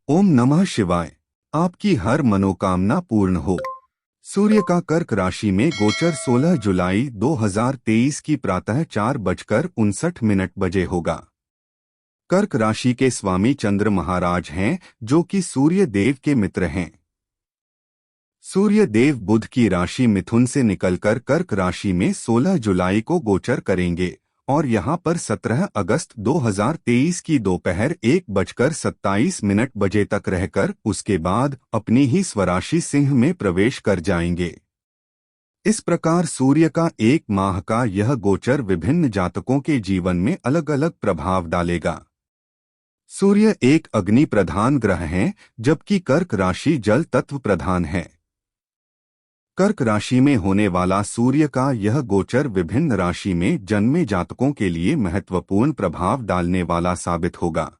ओम नमः शिवाय। आपकी हर मनोकामना पूर्ण हो। सूर्य का कर्क राशि में गोचर 16 जुलाई 2023 की प्रातः 4:59 बजे होगा। कर्क राशि के स्वामी चंद्र महाराज हैं, जो कि सूर्य देव के मित्र हैं। सूर्य देव बुध की राशि मिथुन से निकलकर कर्क राशि में 16 जुलाई को गोचर करेंगे और यहां पर 17 अगस्त 2023 की दोपहर 1:27 बजे तक रहकर उसके बाद अपनी ही स्वराशि सिंह में प्रवेश कर जाएंगे। इस प्रकार सूर्य का एक माह का यह गोचर विभिन्न जातकों के जीवन में अलग अलग प्रभाव डालेगा। सूर्य एक अग्नि प्रधान ग्रह है, जबकि कर्क राशि जल तत्व प्रधान है। कर्क राशि में होने वाला सूर्य का यह गोचर विभिन्न राशि में जन्मे जातकों के लिए महत्वपूर्ण प्रभाव डालने वाला साबित होगा।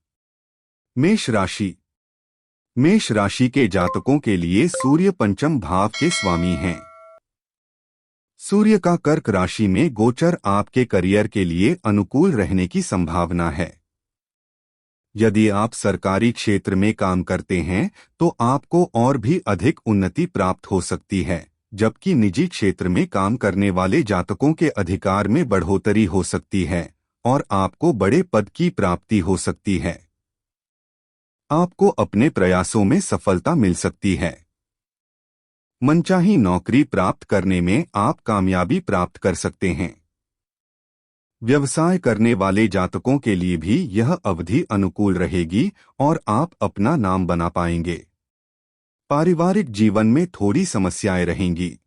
मेष राशि। मेष राशि के जातकों के लिए सूर्य पंचम भाव के स्वामी हैं। सूर्य का कर्क राशि में गोचर आपके करियर के लिए अनुकूल रहने की संभावना है। यदि आप सरकारी क्षेत्र में काम करते हैं तो आपको और भी अधिक उन्नति प्राप्त हो सकती है, जबकि निजी क्षेत्र में काम करने वाले जातकों के अधिकार में बढ़ोतरी हो सकती है और आपको बड़े पद की प्राप्ति हो सकती है। आपको अपने प्रयासों में सफलता मिल सकती है। मनचाही नौकरी प्राप्त करने में आप कामयाबी प्राप्त कर सकते हैं। व्यवसाय करने वाले जातकों के लिए भी यह अवधि अनुकूल रहेगी और आप अपना नाम बना पाएंगे। पारिवारिक जीवन में थोड़ी समस्याएं रहेंगी।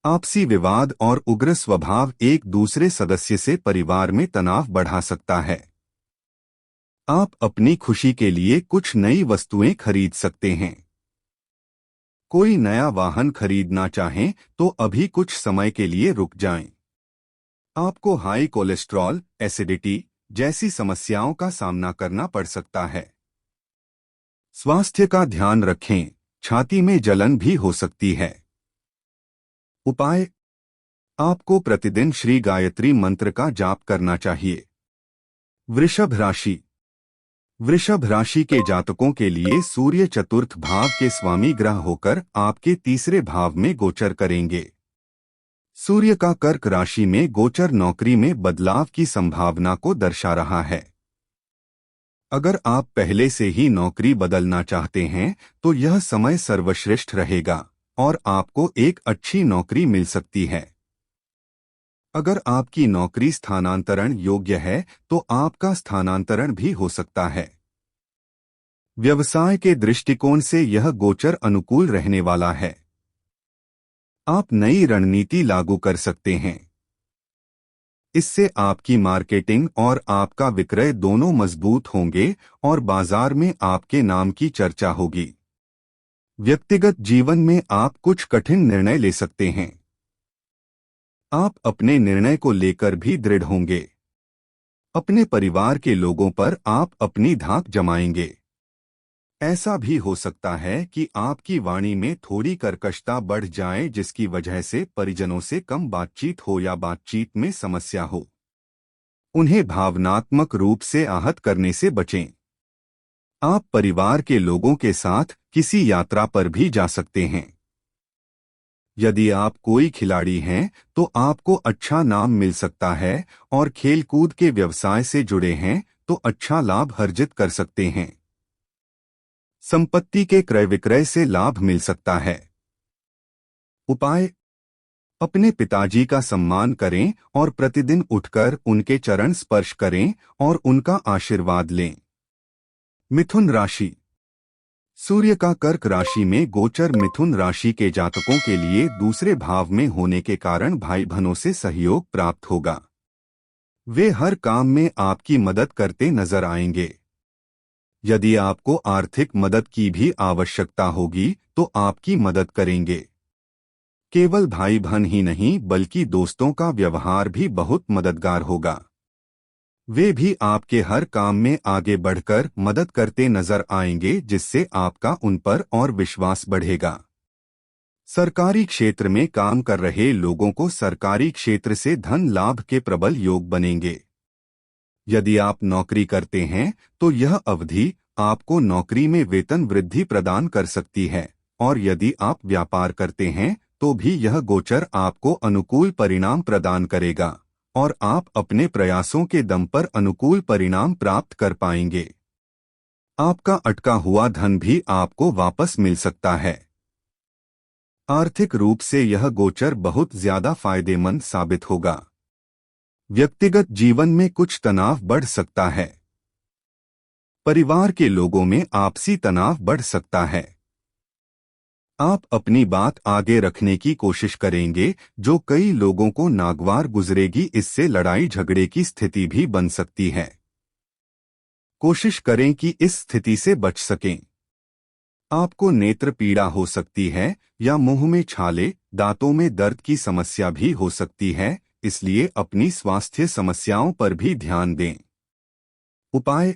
आपसी विवाद और उग्र स्वभाव एक दूसरे सदस्य से परिवार में तनाव बढ़ा सकता है। आप अपनी खुशी के लिए कुछ नई वस्तुएं खरीद सकते हैं। कोई नया वाहन खरीदना चाहें तो अभी कुछ समय के लिए रुक जाएं। आपको हाई कोलेस्ट्रॉल, एसिडिटी जैसी समस्याओं का सामना करना पड़ सकता है। स्वास्थ्य का ध्यान रखें, छाती में जलन भी हो सकती है। उपाय: आपको प्रतिदिन श्री गायत्री मंत्र का जाप करना चाहिए। वृषभ राशि। वृषभ राशि के जातकों के लिए सूर्य चतुर्थ भाव के स्वामी ग्रह होकर आपके तीसरे भाव में गोचर करेंगे। सूर्य का कर्क राशि में गोचर नौकरी में बदलाव की संभावना को दर्शा रहा है। अगर आप पहले से ही नौकरी बदलना चाहते हैं तो यह समय सर्वश्रेष्ठ रहेगा और आपको एक अच्छी नौकरी मिल सकती है। अगर आपकी नौकरी स्थानांतरण योग्य है तो आपका स्थानांतरण भी हो सकता है। व्यवसाय के दृष्टिकोण से यह गोचर अनुकूल रहने वाला है। आप नई रणनीति लागू कर सकते हैं। इससे आपकी मार्केटिंग और आपका विक्रय दोनों मजबूत होंगे और बाजार में आपके नाम की चर्चा होगी। व्यक्तिगत जीवन में आप कुछ कठिन निर्णय ले सकते हैं। आप अपने निर्णय को लेकर भी दृढ़ होंगे। अपने परिवार के लोगों पर आप अपनी धाक जमाएंगे। ऐसा भी हो सकता है कि आपकी वाणी में थोड़ी कर्कशता बढ़ जाए, जिसकी वजह से परिजनों से कम बातचीत हो या बातचीत में समस्या हो। उन्हें भावनात्मक रूप से आहत करने से बचें। आप परिवार के लोगों के साथ किसी यात्रा पर भी जा सकते हैं। यदि आप कोई खिलाड़ी हैं तो आपको अच्छा नाम मिल सकता है और खेलकूद के व्यवसाय से जुड़े हैं तो अच्छा लाभ अर्जित कर सकते हैं। संपत्ति के क्रय विक्रय से लाभ मिल सकता है। उपाय: अपने पिताजी का सम्मान करें और प्रतिदिन उठकर उनके चरण स्पर्श करें और उनका आशीर्वाद लें। मिथुन राशि। सूर्य का कर्क राशि में गोचर मिथुन राशि के जातकों के लिए दूसरे भाव में होने के कारण भाई बहनों से सहयोग प्राप्त होगा। वे हर काम में आपकी मदद करते नजर आएंगे। यदि आपको आर्थिक मदद की भी आवश्यकता होगी तो आपकी मदद करेंगे। केवल भाई बहन ही नहीं बल्कि दोस्तों का व्यवहार भी बहुत मददगार होगा। वे भी आपके हर काम में आगे बढ़कर मदद करते नजर आएंगे, जिससे आपका उन पर और विश्वास बढ़ेगा। सरकारी क्षेत्र में काम कर रहे लोगों को सरकारी क्षेत्र से धन लाभ के प्रबल योग बनेंगे। यदि आप नौकरी करते हैं तो यह अवधि आपको नौकरी में वेतन वृद्धि प्रदान कर सकती है, और यदि आप व्यापार करते हैं तो भी यह गोचर आपको अनुकूल परिणाम प्रदान करेगा और आप अपने प्रयासों के दम पर अनुकूल परिणाम प्राप्त कर पाएंगे। आपका अटका हुआ धन भी आपको वापस मिल सकता है। आर्थिक रूप से यह गोचर बहुत ज्यादा फायदेमंद साबित होगा। व्यक्तिगत जीवन में कुछ तनाव बढ़ सकता है। परिवार के लोगों में आपसी तनाव बढ़ सकता है। आप अपनी बात आगे रखने की कोशिश करेंगे, जो कई लोगों को नागवार गुजरेगी। इससे लड़ाई झगड़े की स्थिति भी बन सकती है। कोशिश करें कि इस स्थिति से बच सकें। आपको नेत्र पीड़ा हो सकती है या मुंह में छाले, दांतों में दर्द की समस्या भी हो सकती है, इसलिए अपनी स्वास्थ्य समस्याओं पर भी ध्यान दें। उपाय: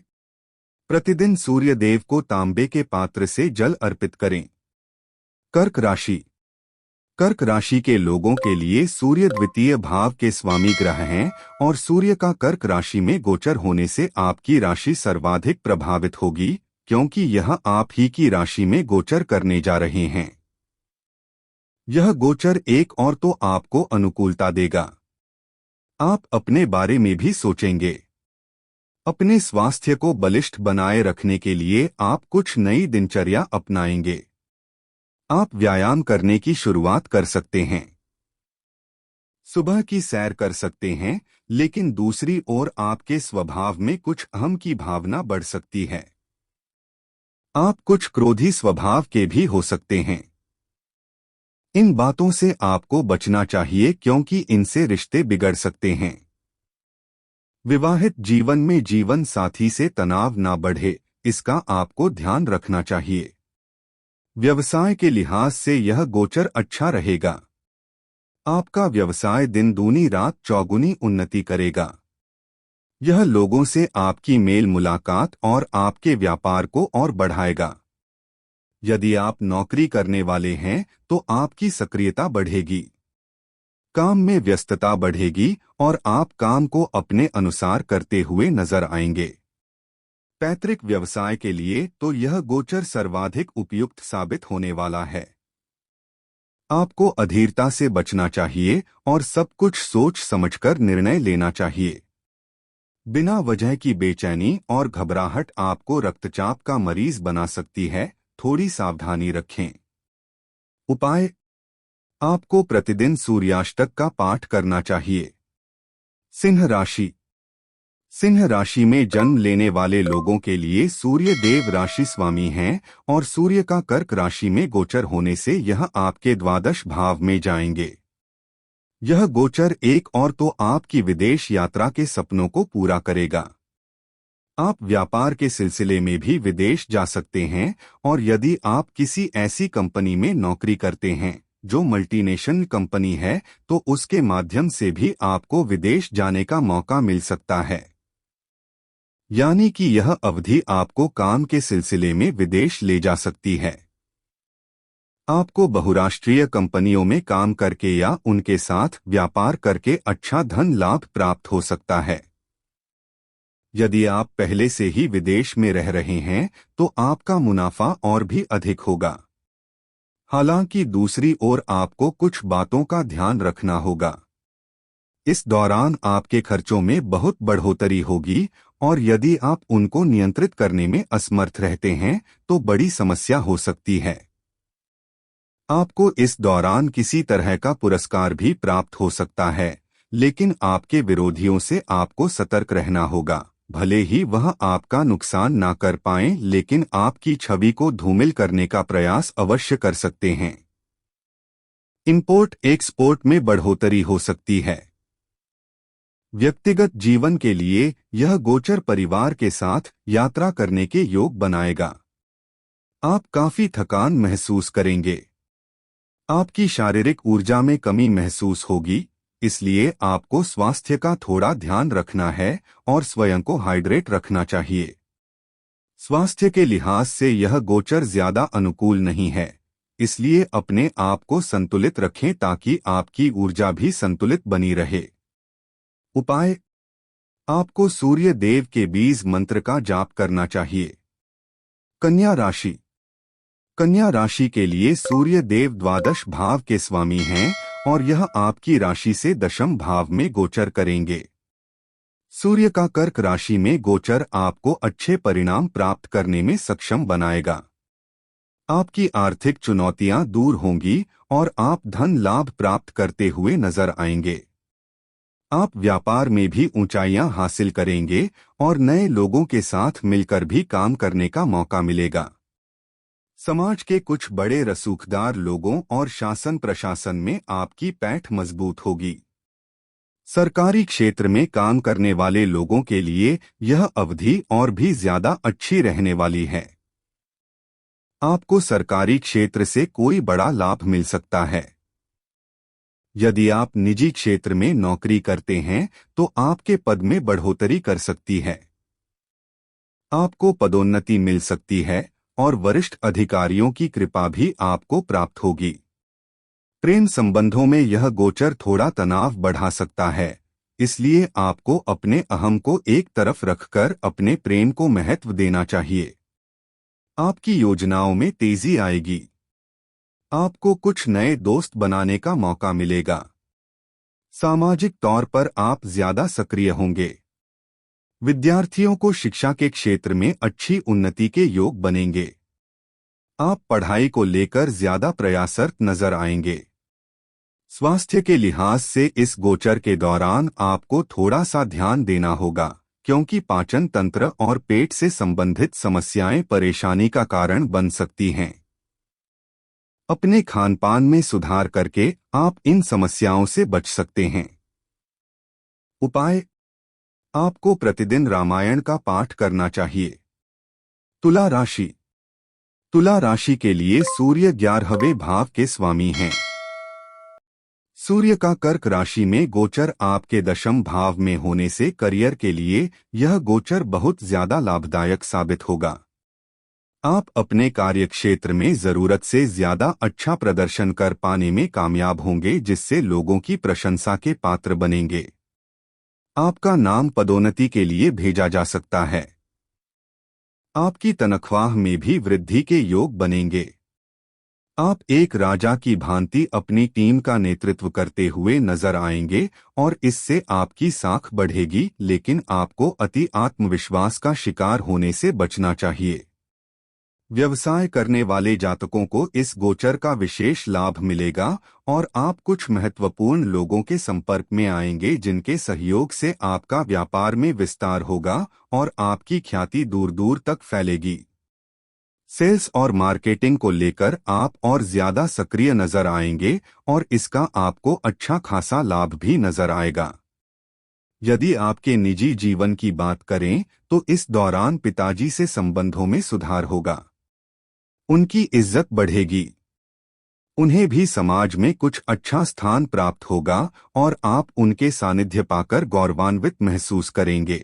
प्रतिदिन सूर्य देव को तांबे के पात्र से जल अर्पित करें। कर्क राशि। कर्क राशि के लोगों के लिए सूर्य द्वितीय भाव के स्वामी ग्रह हैं और सूर्य का कर्क राशि में गोचर होने से आपकी राशि सर्वाधिक प्रभावित होगी, क्योंकि यह आप ही की राशि में गोचर करने जा रहे हैं। यह गोचर एक और तो आपको अनुकूलता देगा। आप अपने बारे में भी सोचेंगे। अपने स्वास्थ्य को बलिष्ठ बनाए रखने के लिए आप कुछ नई दिनचर्या अपनाएंगे। आप व्यायाम करने की शुरुआत कर सकते हैं। सुबह की सैर कर सकते हैं, लेकिन दूसरी ओर आपके स्वभाव में कुछ अहम की भावना बढ़ सकती है। आप कुछ क्रोधी स्वभाव के भी हो सकते हैं। इन बातों से आपको बचना चाहिए, क्योंकि इनसे रिश्ते बिगड़ सकते हैं। विवाहित जीवन में जीवन साथी से तनाव ना बढ़े, इसका आपको ध्यान रखना चाहिए। व्यवसाय के लिहाज से यह गोचर अच्छा रहेगा। आपका व्यवसाय दिन दूनी रात चौगुनी उन्नति करेगा। यह लोगों से आपकी मेल मुलाकात और आपके व्यापार को और बढ़ाएगा। यदि आप नौकरी करने वाले हैं तो आपकी सक्रियता बढ़ेगी। काम में व्यस्तता बढ़ेगी और आप काम को अपने अनुसार करते हुए नजर आएंगे। पैतृक व्यवसाय के लिए तो यह गोचर सर्वाधिक उपयुक्त साबित होने वाला है। आपको अधीरता से बचना चाहिए और सब कुछ सोच समझकर निर्णय लेना चाहिए। बिना वजह की बेचैनी और घबराहट आपको रक्तचाप का मरीज बना सकती है, थोड़ी सावधानी रखें। उपाय: आपको प्रतिदिन सूर्याष्टक का पाठ करना चाहिए। सिंह राशि। सिंह राशि में जन्म लेने वाले लोगों के लिए सूर्य देव राशि स्वामी हैं और सूर्य का कर्क राशि में गोचर होने से यह आपके द्वादश भाव में जाएंगे। यह गोचर एक और तो आपकी विदेश यात्रा के सपनों को पूरा करेगा। आप व्यापार के सिलसिले में भी विदेश जा सकते हैं, और यदि आप किसी ऐसी कंपनी में नौकरी करते हैं जो मल्टीनेशनल कंपनी है, तो उसके माध्यम से भी आपको विदेश जाने का मौका मिल सकता है। यानी कि यह अवधि आपको काम के सिलसिले में विदेश ले जा सकती है। आपको बहुराष्ट्रीय कंपनियों में काम करके या उनके साथ व्यापार करके अच्छा धन लाभ प्राप्त हो सकता है। यदि आप पहले से ही विदेश में रह रहे हैं तो आपका मुनाफा और भी अधिक होगा। हालांकि दूसरी ओर आपको कुछ बातों का ध्यान रखना होगा। इस दौरान आपके खर्चों में बहुत बढ़ोतरी होगी, और यदि आप उनको नियंत्रित करने में असमर्थ रहते हैं तो बड़ी समस्या हो सकती है। आपको इस दौरान किसी तरह का पुरस्कार भी प्राप्त हो सकता है, लेकिन आपके विरोधियों से आपको सतर्क रहना होगा। भले ही वह आपका नुकसान ना कर पाएं, लेकिन आपकी छवि को धूमिल करने का प्रयास अवश्य कर सकते हैं। इंपोर्ट एक्सपोर्ट में बढ़ोतरी हो सकती है। व्यक्तिगत जीवन के लिए यह गोचर परिवार के साथ यात्रा करने के योग बनाएगा। आप काफी थकान महसूस करेंगे। आपकी शारीरिक ऊर्जा में कमी महसूस होगी, इसलिए आपको स्वास्थ्य का थोड़ा ध्यान रखना है और स्वयं को हाइड्रेट रखना चाहिए। स्वास्थ्य के लिहाज से यह गोचर ज्यादा अनुकूल नहीं है, इसलिए अपने आप को संतुलित रखें ताकि आपकी ऊर्जा भी संतुलित बनी रहे। उपाय: आपको सूर्य देव के बीज मंत्र का जाप करना चाहिए। कन्या राशि। कन्या राशि के लिए सूर्य देव द्वादश भाव के स्वामी हैं और यह आपकी राशि से दशम भाव में गोचर करेंगे। सूर्य का कर्क राशि में गोचर आपको अच्छे परिणाम प्राप्त करने में सक्षम बनाएगा। आपकी आर्थिक चुनौतियां दूर होंगी और आप धन लाभ प्राप्त करते हुए नजर आएंगे। आप व्यापार में भी ऊंचाइयां हासिल करेंगे और नए लोगों के साथ मिलकर भी काम करने का मौका मिलेगा। समाज के कुछ बड़े रसूखदार लोगों और शासन प्रशासन में आपकी पैठ मजबूत होगी। सरकारी क्षेत्र में काम करने वाले लोगों के लिए यह अवधि और भी ज्यादा अच्छी रहने वाली है। आपको सरकारी क्षेत्र से कोई बड़ा लाभ मिल सकता है। यदि आप निजी क्षेत्र में नौकरी करते हैं तो आपके पद में बढ़ोतरी कर सकती है। आपको पदोन्नति मिल सकती है और वरिष्ठ अधिकारियों की कृपा भी आपको प्राप्त होगी। प्रेम संबंधों में यह गोचर थोड़ा तनाव बढ़ा सकता है, इसलिए आपको अपने अहम को एक तरफ रखकर अपने प्रेम को महत्व देना चाहिए। आपकी योजनाओं में तेजी आएगी। आपको कुछ नए दोस्त बनाने का मौका मिलेगा। सामाजिक तौर पर आप ज्यादा सक्रिय होंगे। विद्यार्थियों को शिक्षा के क्षेत्र में अच्छी उन्नति के योग बनेंगे। आप पढ़ाई को लेकर ज्यादा प्रयासरत नजर आएंगे। स्वास्थ्य के लिहाज से इस गोचर के दौरान आपको थोड़ा सा ध्यान देना होगा, क्योंकि पाचन तंत्र और पेट से संबंधित समस्याएं परेशानी का कारण बन सकती हैं। अपने खानपान में सुधार करके आप इन समस्याओं से बच सकते हैं। उपाय: आपको प्रतिदिन रामायण का पाठ करना चाहिए। तुला राशि। तुला राशि के लिए सूर्य 11वें भाव के स्वामी हैं। सूर्य का कर्क राशि में गोचर आपके दशम भाव में होने से करियर के लिए यह गोचर बहुत ज्यादा लाभदायक साबित होगा। आप अपने कार्यक्षेत्र में जरूरत से ज्यादा अच्छा प्रदर्शन कर पाने में कामयाब होंगे, जिससे लोगों की प्रशंसा के पात्र बनेंगे। आपका नाम पदोन्नति के लिए भेजा जा सकता है। आपकी तनख्वाह में भी वृद्धि के योग बनेंगे। आप एक राजा की भांति अपनी टीम का नेतृत्व करते हुए नजर आएंगे और इससे आपकी साख बढ़ेगी, लेकिन आपको अति आत्मविश्वास का शिकार होने से बचना चाहिए। व्यवसाय करने वाले जातकों को इस गोचर का विशेष लाभ मिलेगा और आप कुछ महत्वपूर्ण लोगों के संपर्क में आएंगे, जिनके सहयोग से आपका व्यापार में विस्तार होगा और आपकी ख्याति दूर दूर तक फैलेगी। सेल्स और मार्केटिंग को लेकर आप और ज्यादा सक्रिय नजर आएंगे और इसका आपको अच्छा खासा लाभ भी नजर आएगा। यदि आपके निजी जीवन की बात करें तो इस दौरान पिताजी से संबंधों में सुधार होगा। उनकी इज्जत बढ़ेगी। उन्हें भी समाज में कुछ अच्छा स्थान प्राप्त होगा और आप उनके सानिध्य पाकर गौरवान्वित महसूस करेंगे।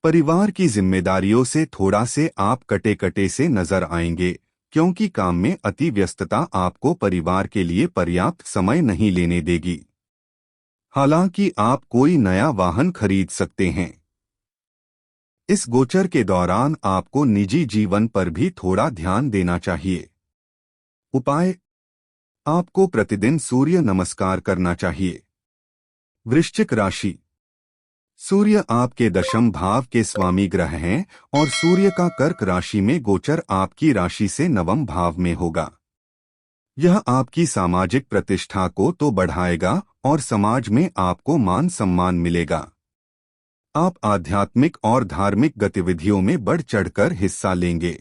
परिवार की जिम्मेदारियों से थोड़ा से आप कटे कटे से नजर आएंगे, क्योंकि काम में अति व्यस्तता आपको परिवार के लिए पर्याप्त समय नहीं लेने देगी। हालांकि आप कोई नया वाहन खरीद सकते हैं। इस गोचर के दौरान आपको निजी जीवन पर भी थोड़ा ध्यान देना चाहिए। उपाय: आपको प्रतिदिन सूर्य नमस्कार करना चाहिए। वृश्चिक राशि। सूर्य आपके दशम भाव के स्वामी ग्रह हैं और सूर्य का कर्क राशि में गोचर आपकी राशि से नवम भाव में होगा। यह आपकी सामाजिक प्रतिष्ठा को तो बढ़ाएगा और समाज में आपको मान सम्मान मिलेगा। आप आध्यात्मिक और धार्मिक गतिविधियों में बढ़ चढ़कर हिस्सा लेंगे।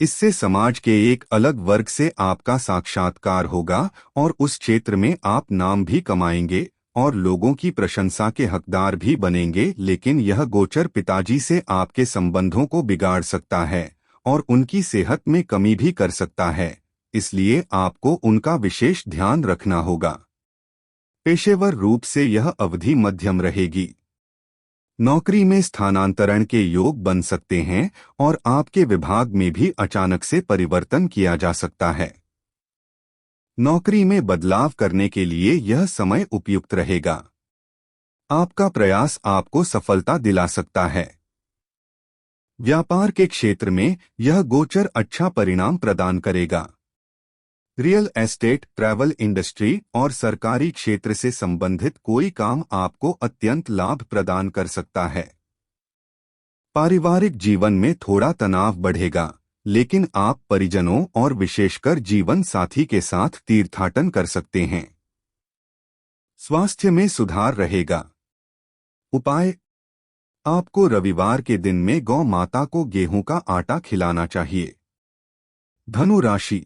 इससे समाज के एक अलग वर्ग से आपका साक्षात्कार होगा और उस क्षेत्र में आप नाम भी कमाएंगे और लोगों की प्रशंसा के हकदार भी बनेंगे। लेकिन यह गोचर पिताजी से आपके संबंधों को बिगाड़ सकता है और उनकी सेहत में कमी भी कर सकता है, इसलिए आपको उनका विशेष ध्यान रखना होगा। पेशेवर रूप से यह अवधि मध्यम रहेगी। नौकरी में स्थानांतरण के योग बन सकते हैं और आपके विभाग में भी अचानक से परिवर्तन किया जा सकता है। नौकरी में बदलाव करने के लिए यह समय उपयुक्त रहेगा। आपका प्रयास आपको सफलता दिला सकता है। व्यापार के क्षेत्र में यह गोचर अच्छा परिणाम प्रदान करेगा। रियल एस्टेट, ट्रैवल इंडस्ट्री और सरकारी क्षेत्र से संबंधित कोई काम आपको अत्यंत लाभ प्रदान कर सकता है। पारिवारिक जीवन में थोड़ा तनाव बढ़ेगा, लेकिन आप परिजनों और विशेषकर जीवन साथी के साथ तीर्थाटन कर सकते हैं। स्वास्थ्य में सुधार रहेगा। उपाय: आपको रविवार के दिन में गौ माता को गेहूं का आटा खिलाना चाहिए। धनु राशि।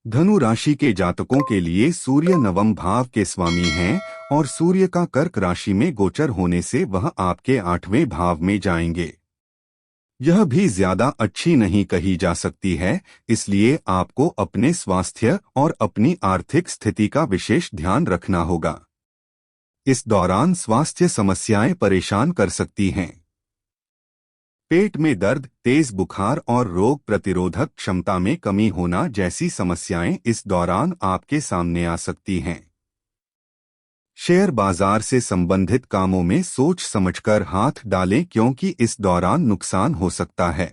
धनु राशि के जातकों के लिए सूर्य नवम भाव के स्वामी हैं और सूर्य का कर्क राशि में गोचर होने से वह आपके 8वें भाव में जाएंगे। यह भी ज्यादा अच्छी नहीं कही जा सकती है, इसलिए आपको अपने स्वास्थ्य और अपनी आर्थिक स्थिति का विशेष ध्यान रखना होगा। इस दौरान स्वास्थ्य समस्याएं परेशान कर सकती हैं। पेट में दर्द, तेज बुखार और रोग प्रतिरोधक क्षमता में कमी होना जैसी समस्याएं इस दौरान आपके सामने आ सकती हैं। शेयर बाजार से संबंधित कामों में सोच समझकर हाथ डालें, क्योंकि इस दौरान नुकसान हो सकता है।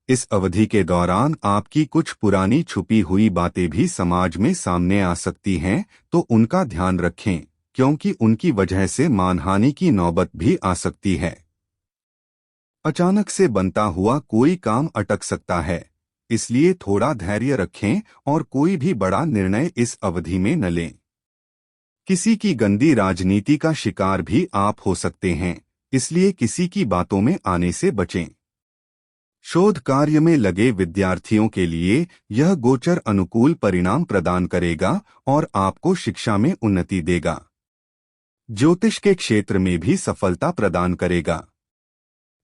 इस अवधि के दौरान आपकी कुछ पुरानी छुपी हुई बातें भी समाज में सामने आ सकती हैं, तो उनका ध्यान रखें, क्योंकि उनकी वजह से मानहानि की नौबत भी आ सकती है। अचानक से बनता हुआ कोई काम अटक सकता है, इसलिए थोड़ा धैर्य रखें और कोई भी बड़ा निर्णय इस अवधि में न लें। किसी की गंदी राजनीति का शिकार भी आप हो सकते हैं, इसलिए किसी की बातों में आने से बचें। शोध कार्य में लगे विद्यार्थियों के लिए यह गोचर अनुकूल परिणाम प्रदान करेगा और आपको शिक्षा में उन्नति देगा। ज्योतिष के क्षेत्र में भी सफलता प्रदान करेगा।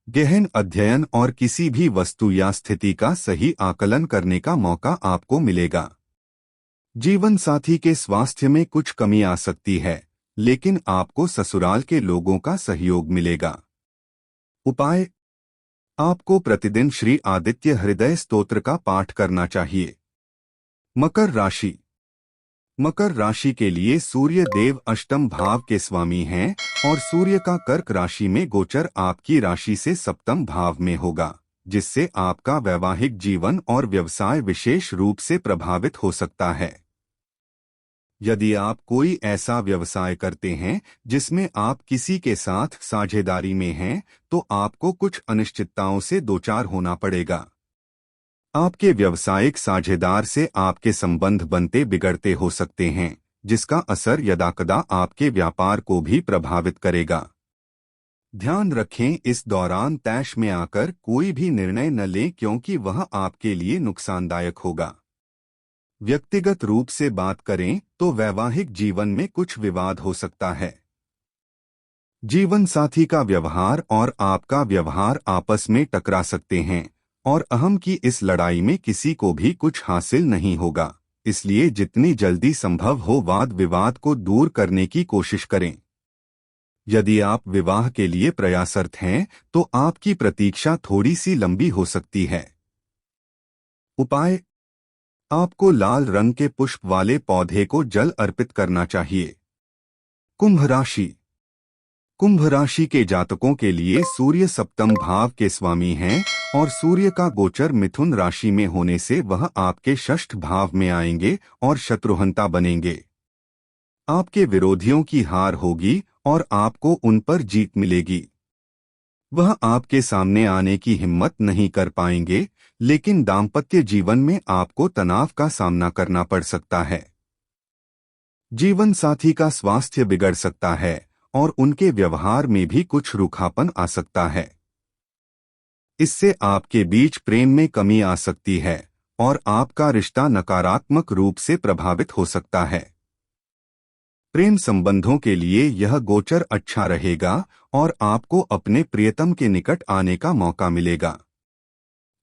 गहन अध्ययन और किसी भी वस्तु या स्थिति का सही आकलन करने का मौका आपको मिलेगा। जीवन साथी के स्वास्थ्य में कुछ कमी आ सकती है, लेकिन आपको ससुराल के लोगों का सहयोग मिलेगा। उपाय: आपको प्रतिदिन श्री आदित्य हृदय स्तोत्र का पाठ करना चाहिए। मकर राशि। मकर राशि के लिए सूर्य देव अष्टम भाव के स्वामी हैं और सूर्य का कर्क राशि में गोचर आपकी राशि से सप्तम भाव में होगा, जिससे आपका वैवाहिक जीवन और व्यवसाय विशेष रूप से प्रभावित हो सकता है। यदि आप कोई ऐसा व्यवसाय करते हैं जिसमें आप किसी के साथ साझेदारी में हैं, तो आपको कुछ अनिश्चितताओं से दोचार होना पड़ेगा। आपके व्यावसायिक साझेदार से आपके संबंध बनते बिगड़ते हो सकते हैं, जिसका असर यदाकदा आपके व्यापार को भी प्रभावित करेगा। ध्यान रखें, इस दौरान तैश में आकर कोई भी निर्णय न लें, क्योंकि वह आपके लिए नुकसानदायक होगा। व्यक्तिगत रूप से बात करें तो वैवाहिक जीवन में कुछ विवाद हो सकता है। जीवन साथी का व्यवहार और आपका व्यवहार आपस में टकरा सकते हैं और अहम की इस लड़ाई में किसी को भी कुछ हासिल नहीं होगा, इसलिए जितनी जल्दी संभव हो वाद विवाद को दूर करने की कोशिश करें। यदि आप विवाह के लिए प्रयासरत हैं तो आपकी प्रतीक्षा थोड़ी सी लंबी हो सकती है। उपाय: आपको लाल रंग के पुष्प वाले पौधे को जल अर्पित करना चाहिए। कुंभ राशि। कुंभ राशि के जातकों के लिए सूर्य सप्तम भाव के स्वामी हैं और सूर्य का गोचर मिथुन राशि में होने से वह आपके षष्ठ भाव में आएंगे और शत्रुहंता बनेंगे। आपके विरोधियों की हार होगी और आपको उन पर जीत मिलेगी। वह आपके सामने आने की हिम्मत नहीं कर पाएंगे, लेकिन दाम्पत्य जीवन में आपको तनाव का सामना करना पड़ सकता है। जीवन साथी का स्वास्थ्य बिगड़ सकता है और उनके व्यवहार में भी कुछ रूखापन आ सकता है। इससे आपके बीच प्रेम में कमी आ सकती है और आपका रिश्ता नकारात्मक रूप से प्रभावित हो सकता है। प्रेम संबंधों के लिए यह गोचर अच्छा रहेगा और आपको अपने प्रियतम के निकट आने का मौका मिलेगा।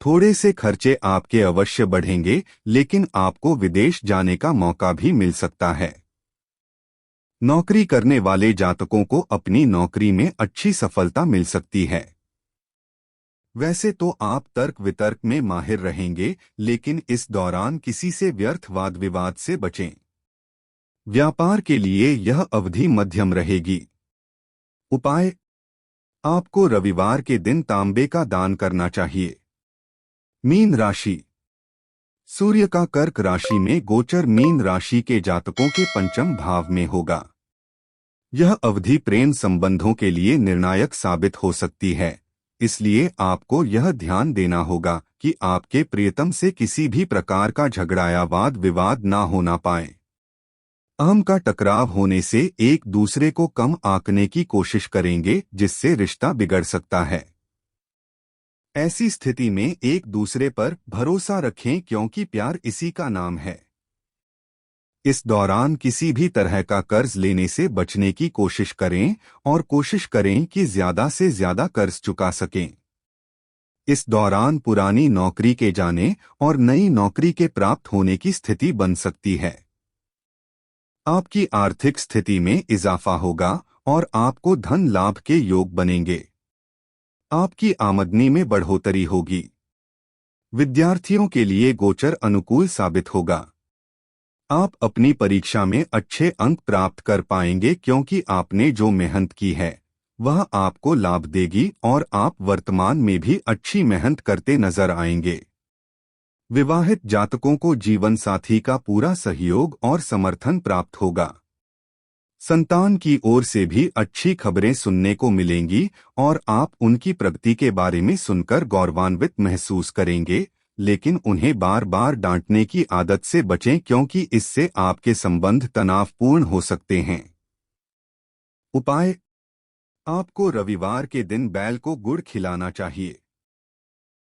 थोड़े से खर्चे आपके अवश्य बढ़ेंगे, लेकिन आपको विदेश जाने का मौका भी मिल सकता है। नौकरी करने वाले जातकों को अपनी नौकरी में अच्छी सफलता मिल सकती है। वैसे तो आप तर्क वितर्क में माहिर रहेंगे, लेकिन इस दौरान किसी से व्यर्थ वाद विवाद से बचें। व्यापार के लिए यह अवधि मध्यम रहेगी। उपाय: आपको रविवार के दिन तांबे का दान करना चाहिए। मीन राशि। सूर्य का कर्क राशि में गोचर मीन राशि के जातकों के पंचम भाव में होगा। यह अवधि प्रेम संबंधों के लिए निर्णायक साबित हो सकती है, इसलिए आपको यह ध्यान देना होगा कि आपके प्रियतम से किसी भी प्रकार का झगड़ा या वाद विवाद ना होना पाए। अहम का टकराव होने से एक दूसरे को कम आंकने की कोशिश करेंगे, जिससे रिश्ता बिगड़ सकता है। ऐसी स्थिति में एक दूसरे पर भरोसा रखें, क्योंकि प्यार इसी का नाम है। इस दौरान किसी भी तरह का कर्ज लेने से बचने की कोशिश करें और कोशिश करें कि ज्यादा से ज्यादा कर्ज चुका सकें। इस दौरान पुरानी नौकरी के जाने और नई नौकरी के प्राप्त होने की स्थिति बन सकती है। आपकी आर्थिक स्थिति में इजाफा होगा और आपको धन लाभ के योग बनेंगे। आपकी आमदनी में बढ़ोतरी होगी। विद्यार्थियों के लिए गोचर अनुकूल साबित होगा। आप अपनी परीक्षा में अच्छे अंक प्राप्त कर पाएंगे, क्योंकि आपने जो मेहनत की है वह आपको लाभ देगी और आप वर्तमान में भी अच्छी मेहनत करते नजर आएंगे। विवाहित जातकों को जीवन साथी का पूरा सहयोग और समर्थन प्राप्त होगा। संतान की ओर से भी अच्छी खबरें सुनने को मिलेंगी और आप उनकी प्रगति के बारे में सुनकर गौरवान्वित महसूस करेंगे, लेकिन उन्हें बार बार डांटने की आदत से बचें, क्योंकि इससे आपके संबंध तनावपूर्ण हो सकते हैं। उपाय: आपको रविवार के दिन बैल को गुड़ खिलाना चाहिए।